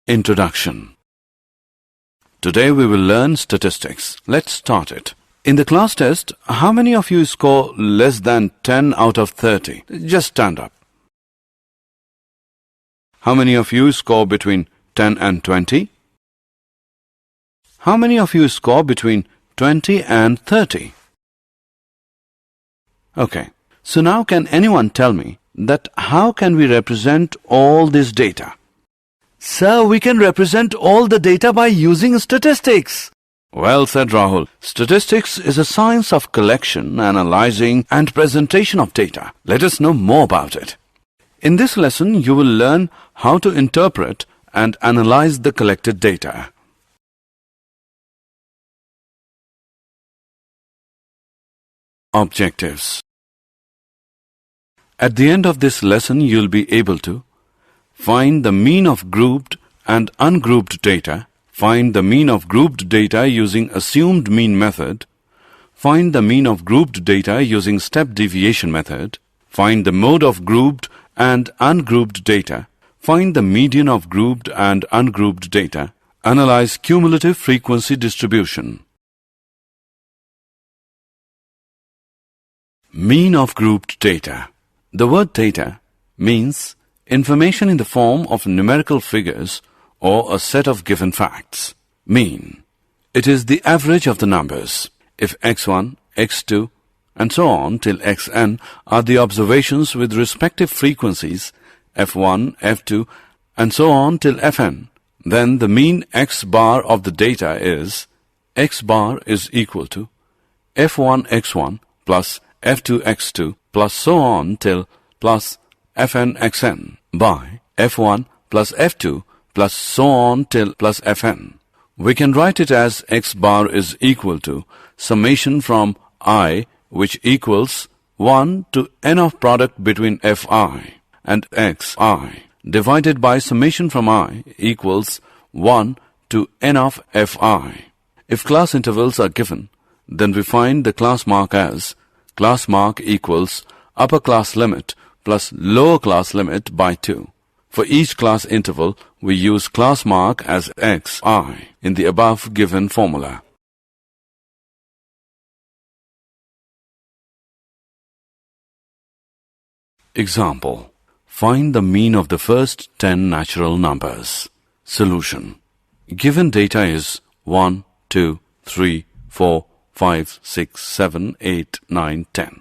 Introduction. Today we will learn statistics. Let's start it. In the class test, how many of you score less than 10 out of 30? Just stand up. How many of you score between 10 and 20? How many of you score between 20 and 30? Okay. So now can anyone tell me that how can we represent all this data? Sir, we can represent all the data by using statistics. Well said, Rahul. Statistics is a science of collection, analyzing and presentation of data. Let us know more about it. In this lesson, you will learn how to interpret and analyze the collected data. Objectives. At the end of this lesson, you will be able to find the mean of grouped and ungrouped data, find the mean of grouped data using assumed mean method, find the mean of grouped data using step deviation method, find the mode of grouped and ungrouped data, find the median of grouped and ungrouped data, analyze cumulative frequency distribution. Mean of grouped data. The word data means information in the form of numerical figures or a set of given facts. Mean. It is the average of the numbers. If x1, x2, and so on till xn are the observations with respective frequencies f1, f2, and so on till fn, then the mean x bar of the data is x bar is equal to f1 x1 plus f2 x2 plus so on till plus fn xn by f1 plus f2 plus so on till plus fn. We can write it as x bar is equal to summation from I, which equals 1 to n of product between fi and xi, divided by summation from I equals 1 to n of fi. If class intervals are given, then we find the class mark as class mark equals upper class limit plus lower class limit by 2. For each class interval, we use class mark as xi in the above given formula. Example. Find the mean of the first 10 natural numbers. Solution. Given data is 1, 2, 3, 4, 5, 6, 7, 8, 9, 10.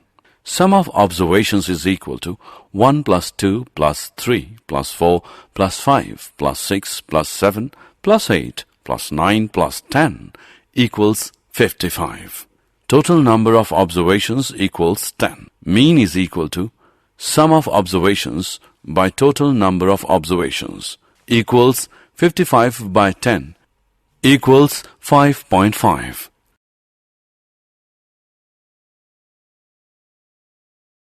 Sum of observations is equal to 1 plus 2 plus 3 plus 4 plus 5 plus 6 plus 7 plus 8 plus 9 plus 10 equals 55. Total number of observations equals 10. Mean is equal to sum of observations by total number of observations equals 55 by 10 equals 5.5.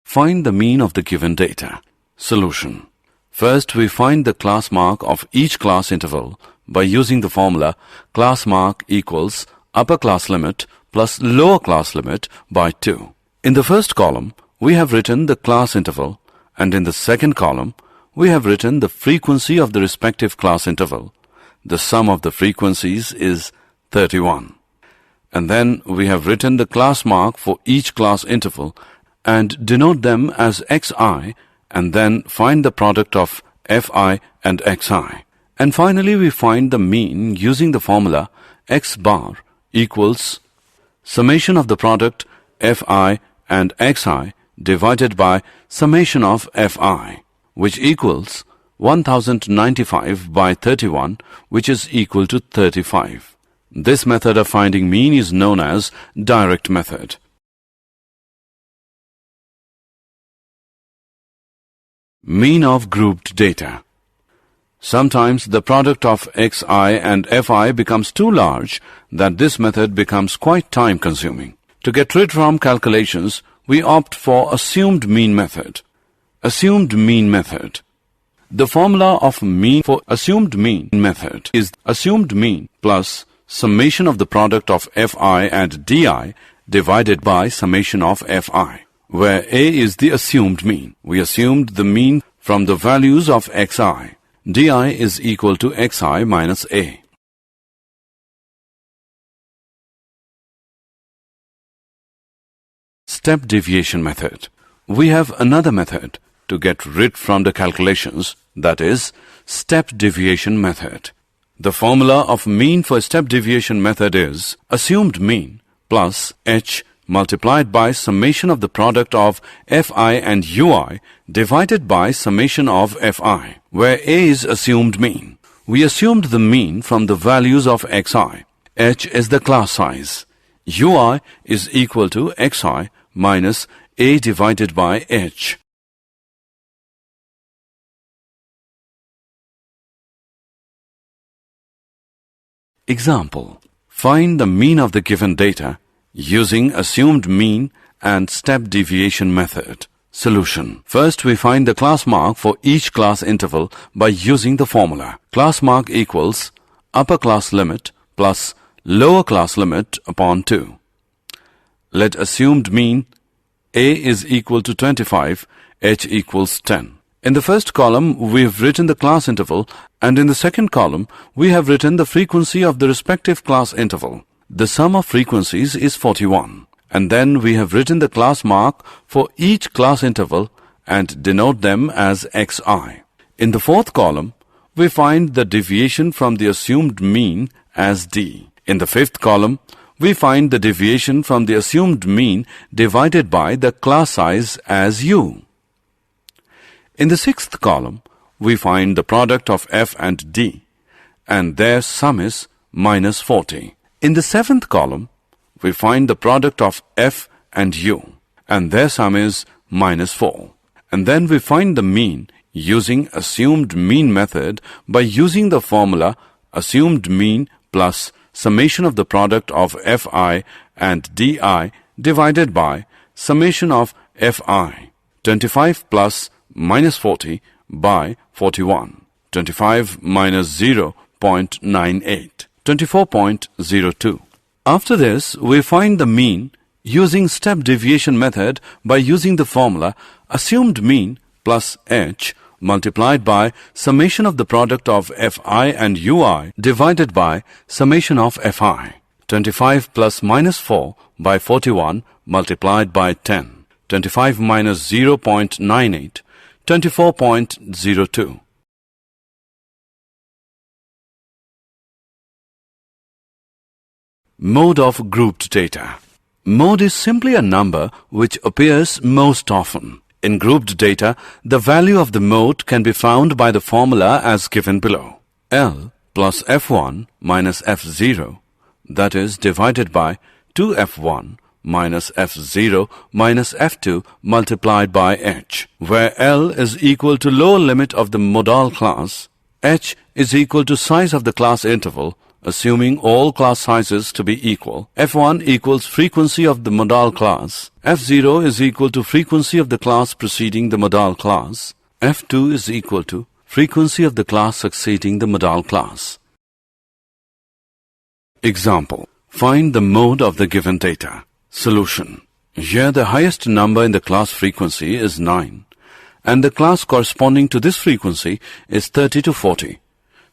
Find the mean of the given data. Solution. First, we find the class mark of each class interval by using the formula class mark equals upper class limit plus lower class limit by 2. In the first column, we have written the class interval, and in the second column, we have written the frequency of the respective class interval. The sum of the frequencies is 31. And then we have written the class mark for each class interval and denote them as xi, and then find the product of fi and xi. And finally, we find the mean using the formula x bar equals summation of the product fi and xi divided by summation of fi, which equals 1095 by 31, which is equal to 35. This method of finding mean is known as direct method. Mean of grouped data. Sometimes the product of xi and fi becomes too large that this method becomes quite time-consuming. To get rid from calculations, we opt for assumed mean method. Assumed mean method. The formula of mean for assumed mean method is assumed mean plus summation of the product of fi and di divided by summation of fi, where a is the assumed mean. We assumed the mean from the values of xi. di is equal to xi minus a. Step deviation method. We have another method to get rid from the calculations, that is, step deviation method. The formula of mean for step deviation method is assumed mean plus h multiplied by summation of the product of fi and ui divided by summation of fi, where a is assumed mean. We assumed the mean from the values of xi. H is the class size. ui is equal to xi minus a divided by h. Example. Find the mean of the given data using assumed mean and step deviation method. Solution. First, we find the class mark for each class interval by using the formula. Class mark equals upper class limit plus lower class limit upon 2. Let assumed mean a is equal to 25, h equals 10. In the first column, we have written the class interval, and in the second column, we have written the frequency of the respective class interval. The sum of frequencies is 41. And then we have written the class mark for each class interval and denote them as xi. In the fourth column, we find the deviation from the assumed mean as d. In the fifth column, we find the deviation from the assumed mean divided by the class size as u. In the sixth column, we find the product of f and d, and their sum is minus 40. In the seventh column, we find the product of f and u, and their sum is minus 4. And then we find the mean using assumed mean method by using the formula assumed mean plus summation of the product of fi and di divided by summation of fi. 25 plus minus 40 by 41. 25 minus 0.98. 24.02. After this, we find the mean using step deviation method by using the formula assumed mean plus h multiplied by summation of the product of fi and ui divided by summation of fi. 25 plus minus 4 by 41 multiplied by 10. 25 minus 0.98. 24.02. Mode of grouped data. Mode is simply a number which appears most often. In grouped data, the value of the mode can be found by the formula as given below. L plus F1 minus F0, that is divided by 2F1 minus F0 minus F2 multiplied by H, where L is equal to lower limit of the modal class, H is equal to size of the class interval, assuming all class sizes to be equal. F1 equals frequency of the modal class. F0 is equal to frequency of the class preceding the modal class. F2 is equal to frequency of the class succeeding the modal class. Example. Find the mode of the given data. Solution. Here the highest number in the class frequency is 9, and the class corresponding to this frequency is 30 to 40.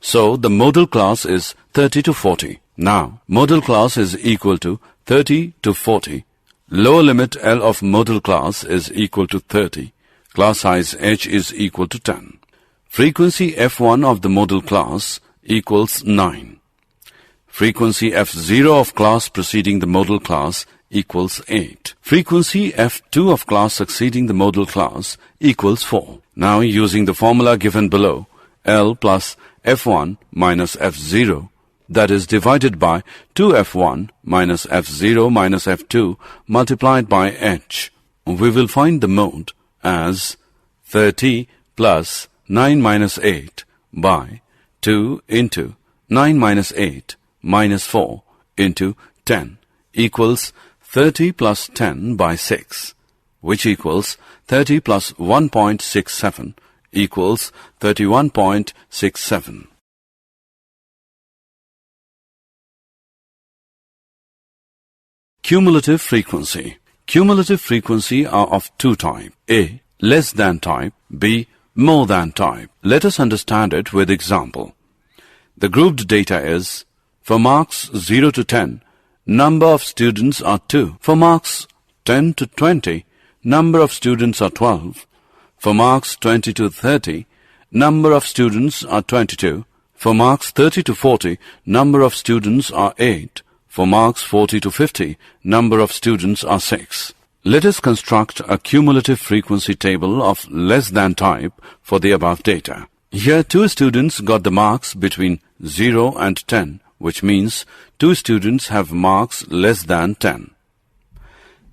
So the modal class is 30 to 40. Now, modal class is equal to 30 to 40. Lower limit L of modal class is equal to 30. Class size H is equal to 10. Frequency F1 of the modal class equals 9. Frequency F0 of class preceding the modal class equals 8. Frequency F2 of class succeeding the modal class equals 4. Now, using the formula given below, L plus F1 minus F0, that is divided by 2F1 minus F0 minus F2 multiplied by H, we will find the mode as 30 plus 9 minus 8 by 2 into 9 minus 8 minus 4 into 10 equals 30 plus 10 by 6, which equals 30 plus 1.67 equals 31.67. Cumulative frequency. Cumulative frequency are of two types: A, less than type, B, more than type. Let us understand it with example. The grouped data is, for marks 0 to 10, number of students are 2. For marks 10 to 20, number of students are 12. For marks 20 to 30, number of students are 22. For marks 30 to 40, number of students are 8. For marks 40 to 50, number of students are 6. Let us construct a cumulative frequency table of less than type for the above data. Here 2 students got the marks between 0 and 10, which means 2 students have marks less than 10.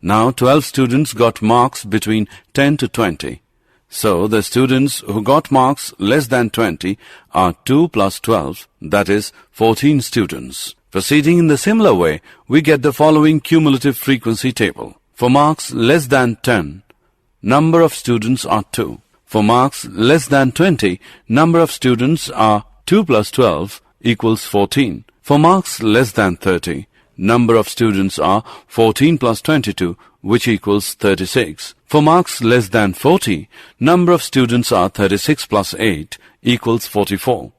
Now 12 students got marks between 10 to 20. So the students who got marks less than 20 are 2 plus 12, that is 14 students. Proceeding in the similar way, we get the following cumulative frequency table. For marks less than 10, number of students are 2. For marks less than 20, number of students are 2 plus 12 equals 14. For marks less than 30, number of students are 14 plus 22, which equals 36. For marks less than 40, number of students are 36 plus 8 equals 44.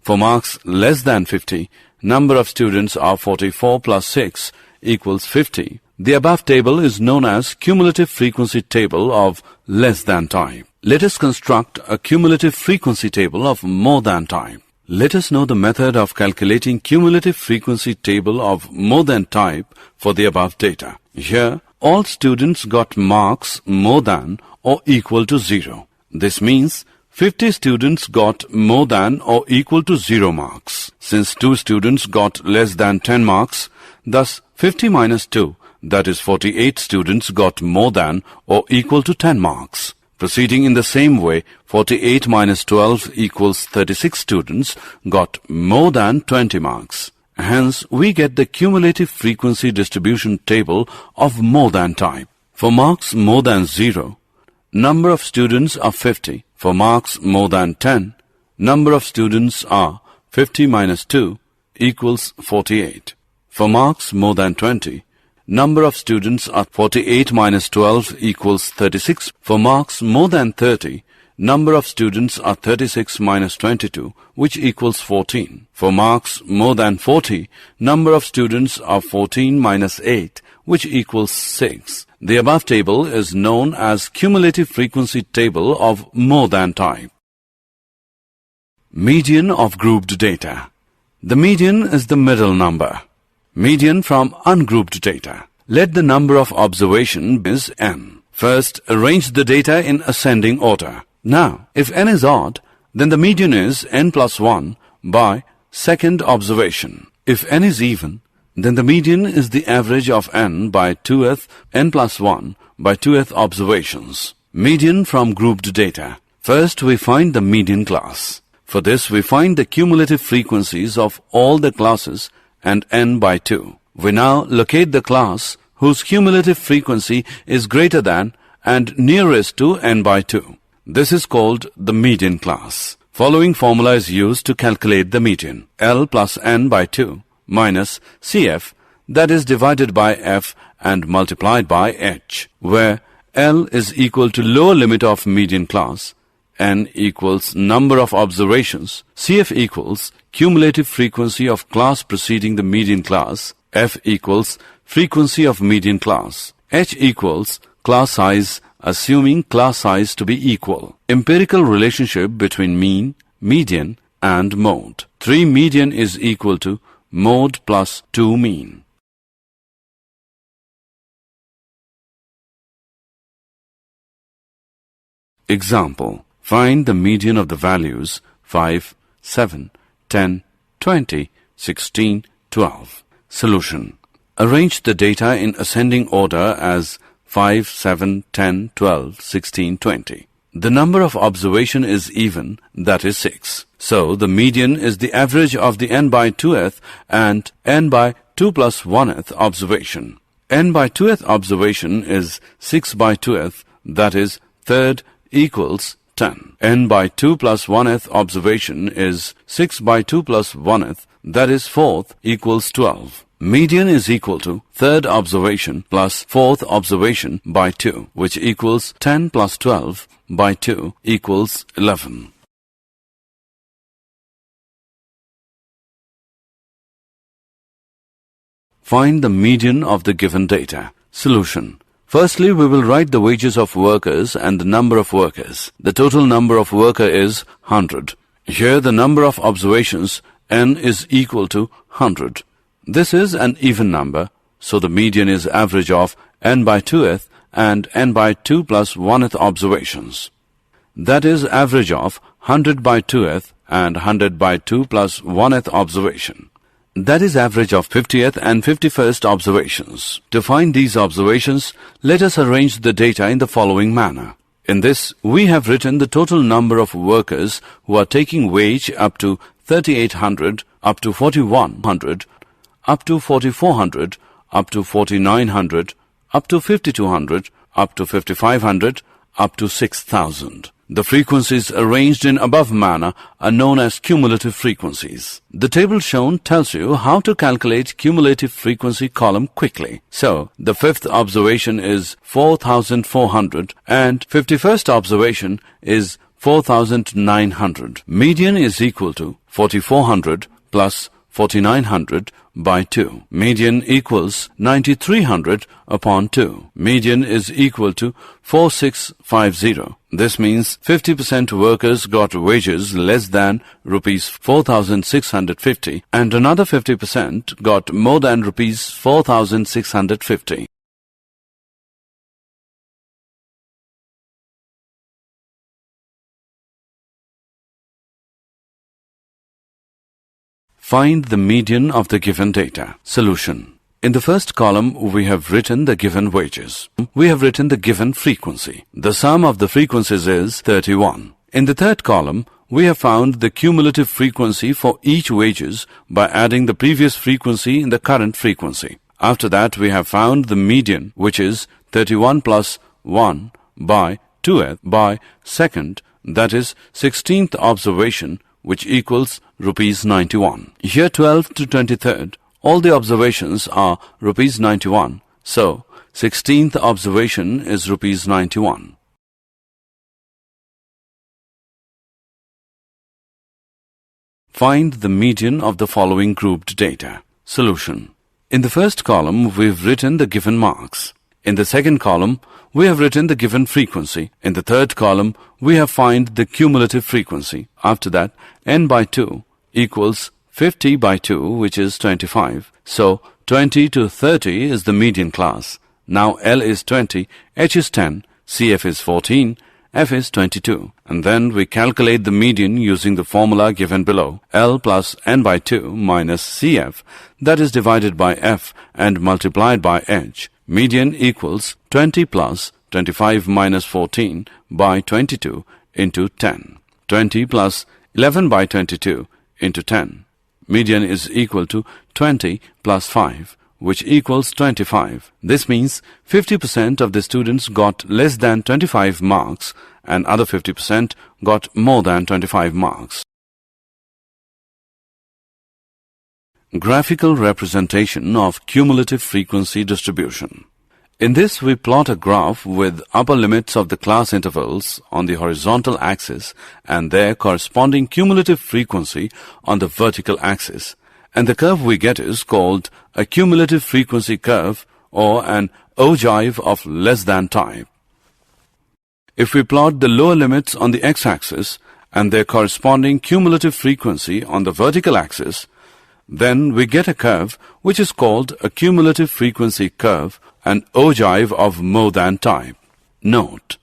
For marks less than 50, number of students are 44 plus 6 equals 50. The above table is known as cumulative frequency table of less than type. Let us construct a cumulative frequency table of more than type. Let us know the method of calculating cumulative frequency table of more than type for the above data. Here, all students got marks more than or equal to 0. This means 50 students got more than or equal to 0 marks. Since 2 students got less than 10 marks, thus 50 minus 2, that is 48 students got more than or equal to 10 marks. Proceeding in the same way, 48 minus 12 equals 36 students got more than 20 marks. Hence, we get the cumulative frequency distribution table of more than type. For marks more than 0, number of students are 50. For marks more than 10, number of students are 50 minus 2 equals 48. For marks more than 20, number of students are 48 minus 12 equals 36. For marks more than 30, number of students are 36 minus 22, which equals 14. For marks more than 40, number of students are 14 minus 8, which equals 6. The above table is known as cumulative frequency table of more than type. Median of grouped data. The median is the middle number. Median from ungrouped data. Let the number of observation is n. First, arrange the data in ascending order. Now, if n is odd, then the median is n plus 1 by second observation. If n is even, then the median is the average of n by 2th n plus 1 by 2th observations. Median from grouped data. First, we find the median class. For this, we find the cumulative frequencies of all the classes and n by 2. We now locate the class whose cumulative frequency is greater than and nearest to n by 2. This is called the median class. Following formula is used to calculate the median. L plus n by 2 minus CF, that is divided by f and multiplied by h, where L is equal to lower limit of median class, n equals number of observations, CF equals cumulative frequency of class preceding the median class, f equals frequency of median class, h equals class size assuming class size to be equal. Empirical relationship between mean, median and mode. 3 median is equal to mode plus 2 mean. Example. Find the median of the values 5, 7, 10, 20, 16, 12. Solution. Arrange the data in ascending order as 5, 7, 10, 12, 16, 20. The number of observation is even, that is 6. So, the median is the average of the n by 2th and n by 2 plus 1th observation. N by 2th observation is 6 by 2th, that is, third equals 10. N by 2 plus 1th observation is 6 by 2 plus 1th, that is, fourth equals 12. Median is equal to third observation plus fourth observation by 2, which equals 10 plus 12 by 2 equals 11. Find the median of the given data. Solution. Firstly, we will write the wages of workers and the number of workers. The total number of worker is 100. Here the number of observations n is equal to 100. This is an even number, so the median is average of n by 2th and n by 2 plus 1th observations. That is average of 100 by 2th and 100 by 2 plus 1th observation. That is average of 50th and 51st observations. To find these observations, let us arrange the data in the following manner. In this, we have written the total number of workers who are taking wage up to 3800, up to 4100, up to 4400, up to 4900, up to 5200, up to 5500, up to 6000. The frequencies arranged in above manner are known as cumulative frequencies. The table shown tells you how to calculate cumulative frequency column quickly. So, the 5th observation is 4400 and 51st observation is 4900. Median is equal to 4400 plus 4900 by 2. Median equals 9300 upon 2. Median is equal to 4650. This means 50% workers got wages less than rupees 4650 and another 50% got more than rupees 4650. Find the median of the given data. Solution. In the first column, we have written the given wages. We have written the given frequency. The sum of the frequencies is 31. In the third column, we have found the cumulative frequency for each wages by adding the previous frequency in the current frequency. After that, we have found the median, which is 31 plus 1 by 2th by second, that is 16th observation, which equals rupees 91. Here 12th to 23rd, all the observations are rupees 91. So, 16th observation is rupees 91. Find the median of the following grouped data. Solution. In the first column, we've written the given marks. In the second column, we have written the given frequency. In the third column, we have find the cumulative frequency. After that, n by 2 equals 50 by 2, which is 25. So, 20 to 30 is the median class. Now, L is 20, H is 10, CF is 14, F is 22. And then we calculate the median using the formula given below. L plus n by 2 minus CF, that is divided by F and multiplied by H. Median equals 20 plus 25 minus 14 by 22 into 10. 20 plus 11 by 22 into 10. Median is equal to 20 plus 5, which equals 25. This means 50% of the students got less than 25 marks and other 50% got more than 25 marks. Graphical representation of cumulative frequency distribution. In this, we plot a graph with upper limits of the class intervals on the horizontal axis and their corresponding cumulative frequency on the vertical axis. And the curve we get is called a cumulative frequency curve or an ogive of less than type. If we plot the lower limits on the x-axis and their corresponding cumulative frequency on the vertical axis, then we get a curve which is called a cumulative frequency curve, an ogive of more than type. Note: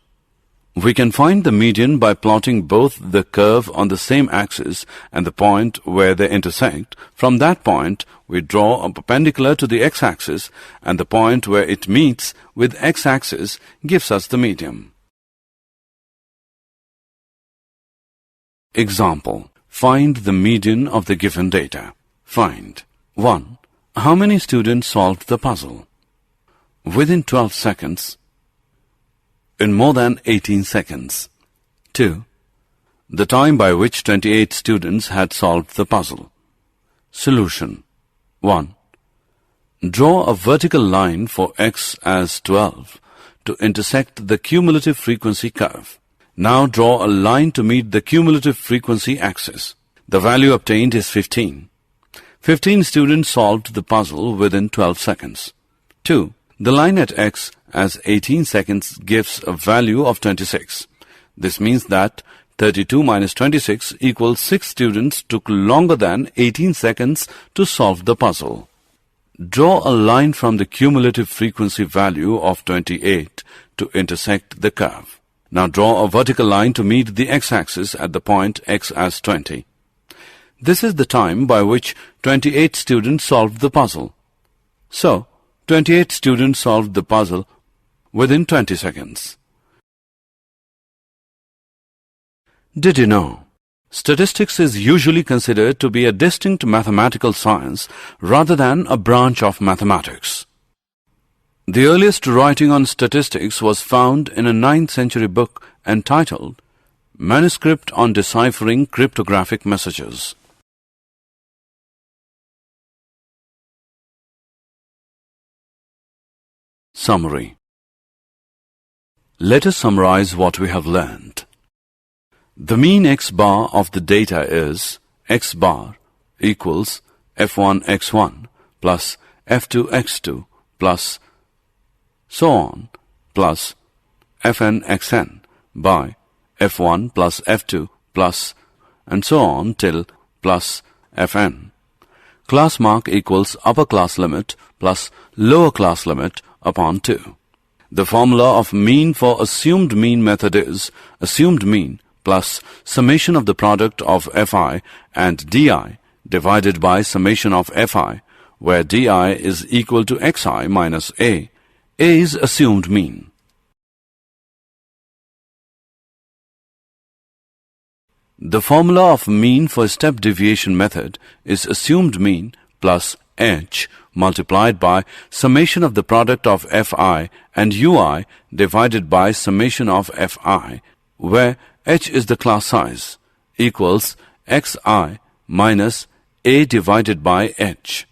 we can find the median by plotting both the curve on the same axis and the point where they intersect. From that point, we draw a perpendicular to the x-axis, and the point where it meets with x-axis gives us the median. Example: find the median of the given data. Find 1. How many students solved the puzzle? Within 12 seconds. In more than 18 seconds. 2. The time by which 28 students had solved the puzzle. Solution. 1. Draw a vertical line for x as 12 to intersect the cumulative frequency curve. Now draw a line to meet the cumulative frequency axis. The value obtained is 15. 15 students solved the puzzle within 12 seconds. 2. The line at x as 18 seconds gives a value of 26. This means that 32 minus 26 equals 6 students took longer than 18 seconds to solve the puzzle. Draw a line from the cumulative frequency value of 28 to intersect the curve. Now draw a vertical line to meet the x-axis at the point x as 20. This is the time by which 28 students solved the puzzle. So, 28 students solved the puzzle within 20 seconds. Did you know? Statistics is usually considered to be a distinct mathematical science rather than a branch of mathematics. The earliest writing on statistics was found in a 9th century book entitled Manuscript on Deciphering Cryptographic Messages. Summary. Let us summarize what we have learned. The mean x bar of the data is x bar equals f1 x1 plus f2 x2 plus so on plus fn xn by f1 plus f2 plus and so on till plus fn. Class mark equals upper class limit plus lower class limit upon 2. The formula of mean for assumed mean method is assumed mean plus summation of the product of fi and di divided by summation of fi, where di is equal to xi minus a. A is assumed mean. The formula of mean for step deviation method is assumed mean plus h multiplied by summation of the product of fi and ui divided by summation of fi, where h is the class size, equals xi minus a divided by h.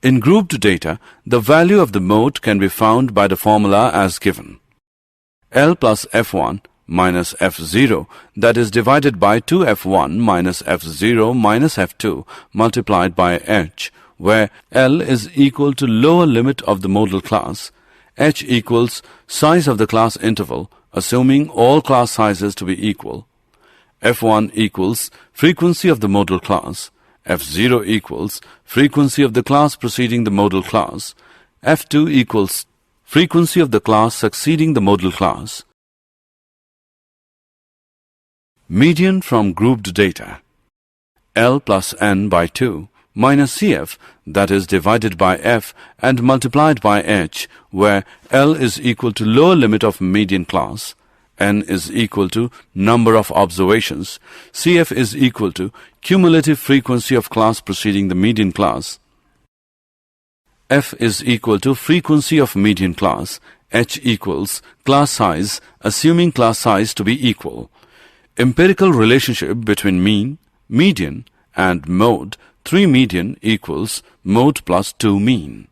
In grouped data, the value of the mode can be found by the formula as given. L plus f1 minus f0, that is divided by 2f1 minus f0 minus f2 multiplied by h, where L is equal to lower limit of the modal class, h equals size of the class interval, assuming all class sizes to be equal. f1 equals frequency of the modal class, f0 equals frequency of the class preceding the modal class, f2 equals frequency of the class succeeding the modal class. Median from grouped data. L plus n by 2 minus Cf, that is divided by f and multiplied by h, where L is equal to lower limit of median class, n is equal to number of observations, Cf is equal to cumulative frequency of class preceding the median class, f is equal to frequency of median class, h equals class size assuming class size to be equal. Empirical relationship between mean, median and mode 3 median equals mode plus 2 mean.